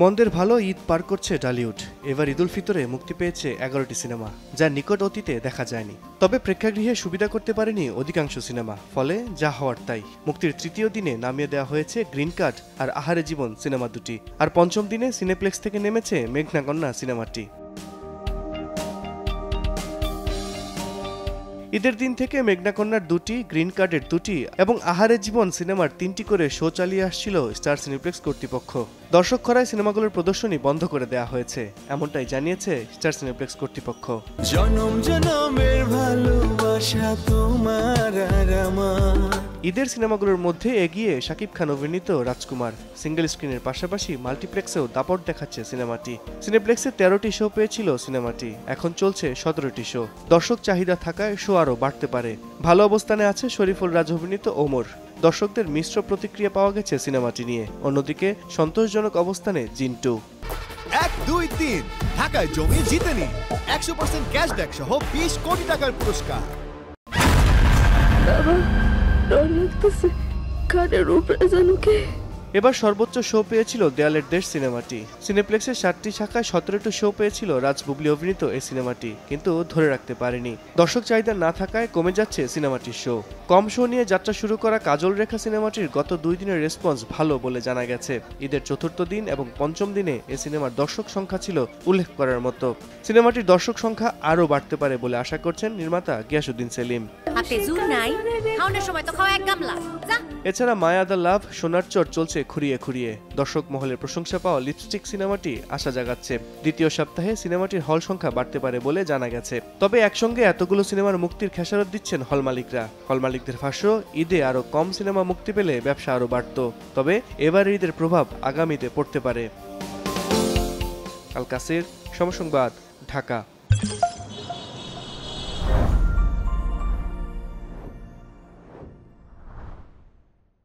মন্দের ভালো ঈদ পার করছে টলিউড। এবার ঈদুল ফিতরে মুক্তি পেয়েছে 11টি সিনেমা, যা নিকট অতীতে দেখা যায়নি। তবে প্রেক্ষাগৃহে সুবিধা করতে পারেনি অধিকাংশ সিনেমা, ফলে যা হওয়ার তাই। মুক্তির তৃতীয় দিনে নামিয়ে দেওয়া হয়েছে গ্রিন কার্ড আর আহারে জীবন সিনেমা দুটি, আর পঞ্চম দিনে সিনেপ্লেক্স থেকে নেমেছে মেঘনা কন্যা সিনেমাটি। ঈদের দিন থেকে মেঘনা কন্যার দুটি, গ্রিন কার্ডের দুটি এবং আহারে জীবন সিনেমার 3টি করে শো চালিয়ে আসছিল স্টার সিনেপ্লেক্স কর্তৃপক্ষ। দর্শক খরায় সিনেমাগুলোর প্রদর্শনী বন্ধ করে দেওয়া হয়েছে, এমনটাই জানিয়েছে স্টার সিনেপ্লেক্স কর্তৃপক্ষ। জনম জনমের ভালোবাসা তোমার আর আমার। ঈদের সিনেমাগুলোর মধ্যে এগিয়ে শাকিব খান অভিনীত রাজকুমার। সিঙ্গেল স্ক্রিনের পাশাপাশি মাল্টিপ্লেক্সেও দাপট দেখাচ্ছে সিনেমাটি। সিনেপ্লেক্সে 13টি শো পেয়েছিল সিনেমাটি, এখন চলছে 17টি শো। দর্শক চাহিদা থাকায় শো আরও বাড়তে পারে। ভালো অবস্থানে আছে শরীফুল রাজ অভিনীত ওমর। দর্শকদের মিশ্র প্রতিক্রিয়া পাওয়া গেছে সিনেমাটি নিয়ে। অন্যদিকে সন্তোষজনক অবস্থানে জিন 2। 1, 2, 3 ঢাকায় জমি জিতে নিন 100% ক্যাশব্যাক সহ 20 কোটি টাকার পুরস্কার। ডর লাগতেছে, কানের উপরে জানো কে। এবার সর্বোচ্চ শো পেয়েছিল দেয়ালের দেশ সিনেমাটি। সিনেপ্লেক্সের 7টি শাখায় 17টি শো পেয়েছিল রাজ বুবলি অভিনীত এই সিনেমাটি, কিন্তু ধরে রাখতে পারেনি। দর্শক চাহিদা না থাকায় কমে যাচ্ছে সিনেমাটির শো। কম শো নিয়ে যাত্রা শুরু করা কাজল রেখা সিনেমাটির গত 2 দিনের রেসপন্স ভালো বলে জানা গেছে। ঈদের চতুর্থ দিন এবং পঞ্চম দিনে এই সিনেমার দর্শক সংখ্যা ছিল উল্লেখ করার মতো। সিনেমাটির দর্শক সংখ্যা আরও বাড়তে পারে বলে আশা করছেন নির্মাতা গিয়াসউদ্দিন সেলিম। এছাড়া মায়া দ্য লাভ, সোনার চর চলছে খুঁড়িয়ে খুঁড়িয়ে। দর্শক মহলের প্রশংসা পাওয়া লিপস্টিক সিনেমাটি আশা জাগাচ্ছে। দ্বিতীয় সপ্তাহে সিনেমাটির হল সংখ্যা বাড়তে পারে বলে জানা গেছে। তবে একসঙ্গে এতগুলো সিনেমার মুক্তির খেসারত দিচ্ছেন হল মালিকরা। হল মালিকদের ভাষ্য, ঈদে আরও কম সিনেমা মুক্তি পেলে ব্যবসা আরও বাড়ত। তবে এবার ঈদের প্রভাব আগামীতে পড়তে পারে। আল কাসির, সময় সংবাদ, ঢাকা।